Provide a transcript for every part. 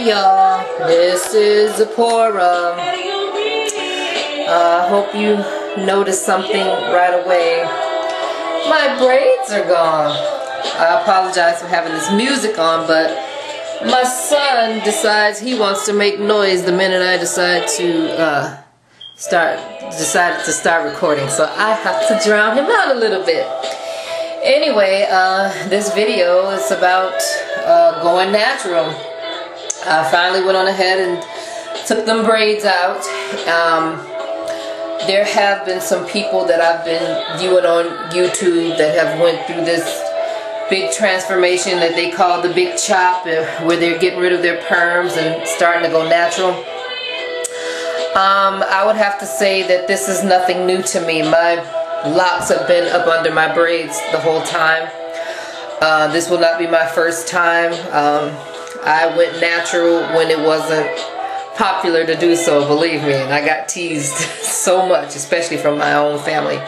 Hey y'all, this is Zipporah. I hope you noticed something right away. My braids are gone. I apologize for having this music on, but my son decides he wants to make noise the minute I decided to start recording, so I have to drown him out a little bit. Anyway, this video is about going natural. I finally went on ahead and took them braids out. There have been some people that I've been viewing on YouTube that have went through this big transformation that they call the big chop, where they're getting rid of their perms and starting to go natural. I would have to say that this is nothing new to me. My locks have been up under my braids the whole time. This will not be my first time. I went natural when it wasn't popular to do so, believe me, and I got teased so much, especially from my own family.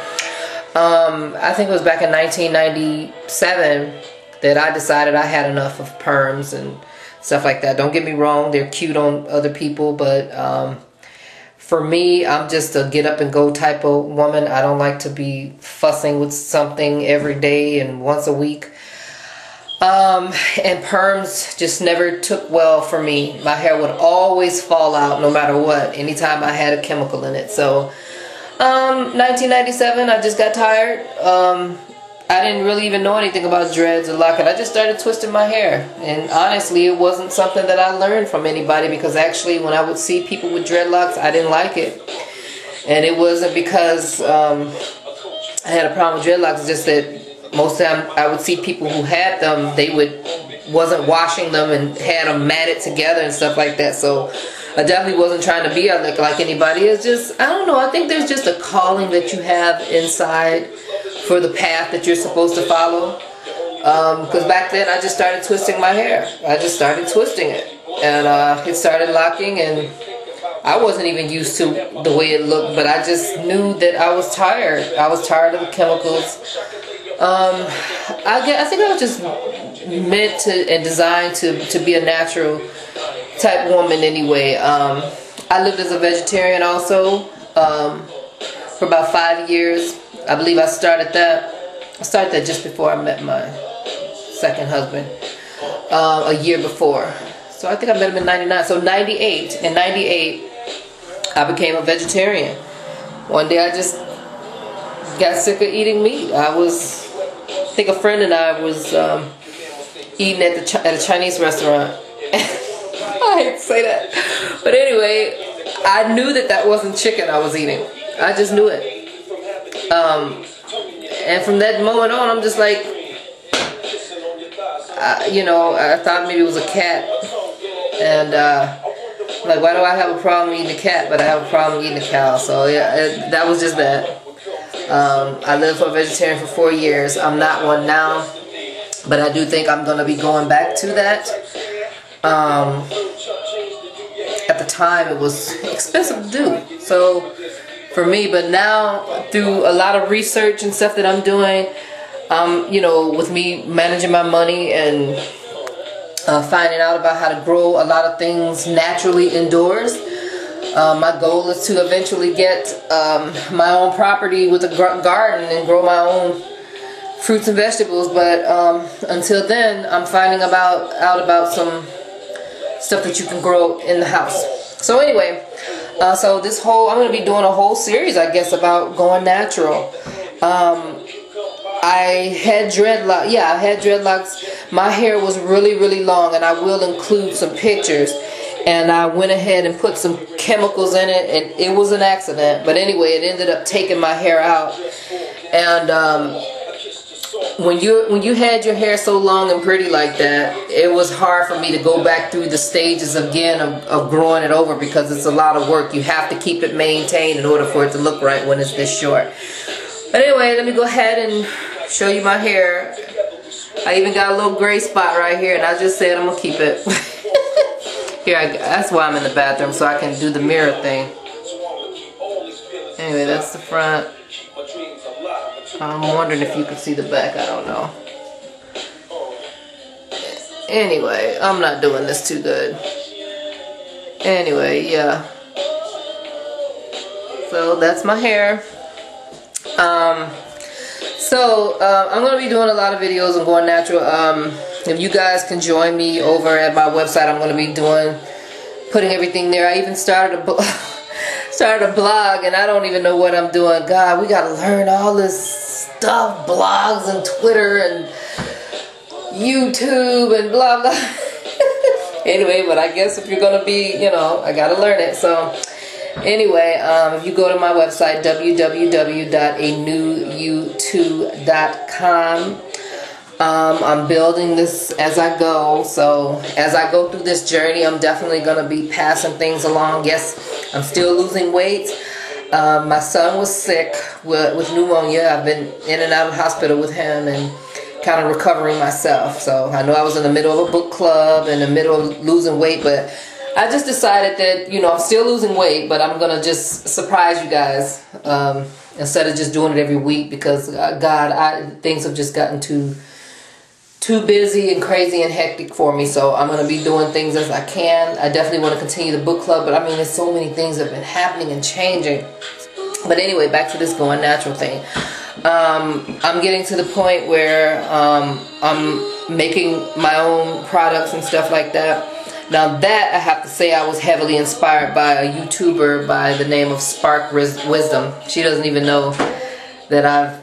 I think it was back in 1997 that I decided I had enough of perms and stuff like that. Don't get me wrong, they're cute on other people, but for me, I'm just a get up and go type of woman. I don't like to be fussing with something every day and once a week. And perms just never took well for me. My hair would always fall out no matter what, anytime I had a chemical in it. So 1997, I just got tired. I didn't really even know anything about dreads or locking. I just started twisting my hair, and honestly it wasn't something that I learned from anybody, because actually when I would see people with dreadlocks, I didn't like it. And it wasn't because I had a problem with dreadlocks. It's just that most of the time I would see people who had them, they wasn't washing them and had them matted together and stuff like that. So I definitely wasn't trying to be like anybody. It's just, I don't know, I think there's just a calling that you have inside for the path that you're supposed to follow. Because back then I just started twisting my hair. I just started twisting it, and it started locking, and I wasn't even used to the way it looked, but I just knew that I was tired. I was tired of the chemicals. I think I was just meant to and designed to be a natural type woman anyway. I lived as a vegetarian also for about 5 years. I believe I started that just before I met my second husband, a year before. So I think I met him in 99. So in 98, I became a vegetarian. One day I just got sick of eating meat. I think a friend and I was eating at a Chinese restaurant. I hate to say that, but anyway, I knew that wasn't chicken I was eating. I just knew it. And from that moment on, I'm just like, I thought maybe it was a cat, and like, why do I have a problem eating a cat, but I have a problem eating a cow? So yeah, that was just that. I lived for a vegetarian for 4 years. I'm not one now, but I do think I'm going to be going back to that. At the time, it was expensive to do, so for me, but now through a lot of research and stuff that I'm doing, with me managing my money and finding out about how to grow a lot of things naturally indoors, my goal is to eventually get my own property with a garden and grow my own fruits and vegetables. But until then, I'm finding out about some stuff that you can grow in the house. So anyway, so I'm going to be doing a whole series, I guess, about going natural. I had dreadlocks. Yeah, I had dreadlocks. My hair was really, really long, and I will include some pictures. And I went ahead and put some chemicals in it, and it was an accident. But anyway, it ended up taking my hair out. And when you had your hair so long and pretty like that, it was hard for me to go back through the stages again of growing it over, because it's a lot of work. You have to keep it maintained in order for it to look right when it's this short. But anyway, let me go ahead and show you my hair. I even got a little gray spot right here, and I just said I'm gonna keep it. Here, that's why I'm in the bathroom, so I can do the mirror thing. Anyway, that's the front. I'm wondering if you can see the back. I don't know. Anyway, I'm not doing this too good. Anyway, yeah. So that's my hair. I'm going to be doing a lot of videos on going natural. If you guys can join me over at my website, I'm going to be putting everything there. I even started a blog, and I don't even know what I'm doing. God, we got to learn all this stuff, blogs and Twitter and YouTube and blah blah. Anyway, but I guess if you're going to be, you know, I got to learn it. So anyway, if you go to my website, www.anewyoutube.com, I'm building this as I go. So as I go through this journey, I'm definitely going to be passing things along. Yes, I'm still losing weight. My son was sick with pneumonia. I've been in and out of the hospital with him and kind of recovering myself. So I know I was in the middle of a book club, in the middle of losing weight, but I just decided that, you know, I'm still losing weight, but I'm going to just surprise you guys instead of just doing it every week, because things have just gotten too busy and crazy and hectic for me. So I'm going to be doing things as I can. I definitely want to continue the book club, but I mean, there's so many things that have been happening and changing. But anyway, back to this going natural thing. I'm getting to the point where I'm making my own products and stuff like that. Now that, I have to say, I was heavily inspired by a YouTuber by the name of Spark Wisdom. She doesn't even know that I've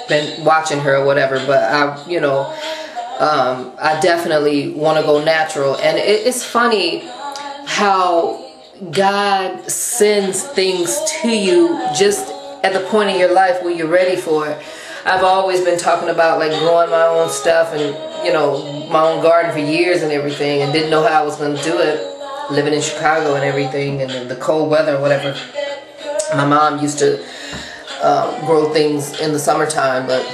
been watching her or whatever, but I definitely want to go natural. And it's funny how God sends things to you just at the point in your life where you're ready for it. I've always been talking about like growing my own stuff and, you know, my own garden for years and everything, and didn't know how I was going to do it, living in Chicago and everything, and the cold weather or whatever. My mom used to grow things in the summertime, but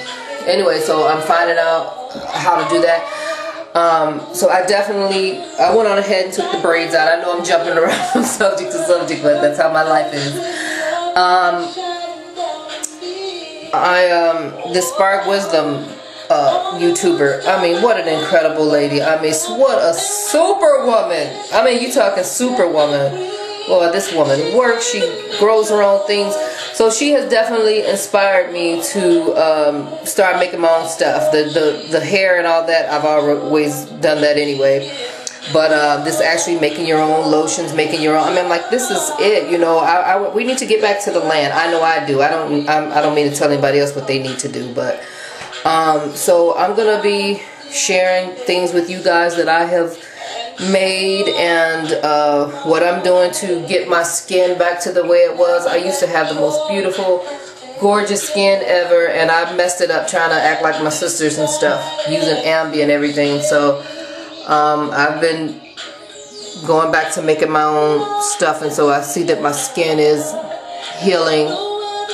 anyway, so I'm finding out how to do that. So I went on ahead and took the braids out. I know I'm jumping around from subject to subject, but that's how my life is. The Spark Wisdom YouTuber, I mean, what an incredible lady. I mean, what a superwoman. I mean, you talking superwoman. Well, this woman works, she grows her own things. So she has definitely inspired me to start making my own stuff. The hair and all that, I've always done that anyway. But this actually making your own lotions, making your own. I mean, like, this is it. You know, we need to get back to the land. I know I do. I don't mean to tell anybody else what they need to do, but so I'm gonna be sharing things with you guys that I have made, and what I'm doing to get my skin back to the way it was. I used to have the most beautiful, gorgeous skin ever, and I messed it up trying to act like my sisters and stuff, using Ambien and everything. So I've been going back to making my own stuff, and so I see that my skin is healing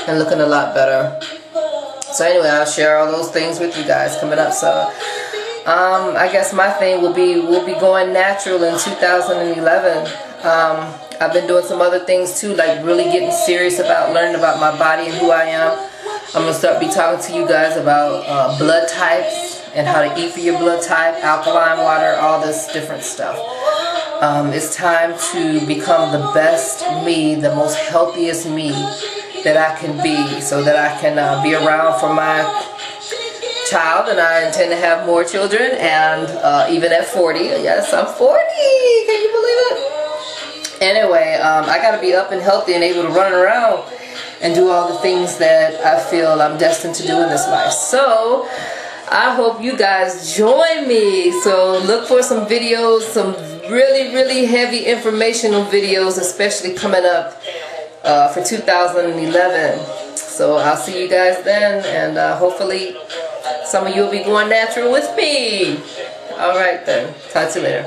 and looking a lot better. So anyway, I'll share all those things with you guys coming up. So I guess my thing will be, we'll be going natural in 2011. I've been doing some other things too, like really getting serious about learning about my body and who I am. I'm going to be talking to you guys about blood types and how to eat for your blood type, alkaline water, all this different stuff. It's time to become the best me, the most healthiest me that I can be, so that I can be around for my child, and I intend to have more children, and even at 40, yes, I'm 40, can you believe it? Anyway, I got to be up and healthy and able to run around and do all the things that I feel I'm destined to do in this life. So I hope you guys join me. So look for some videos, some really heavy informational videos, especially coming up for 2011. So I'll see you guys then, and hopefully some of you will be going natural with me. Alright then, talk to you later.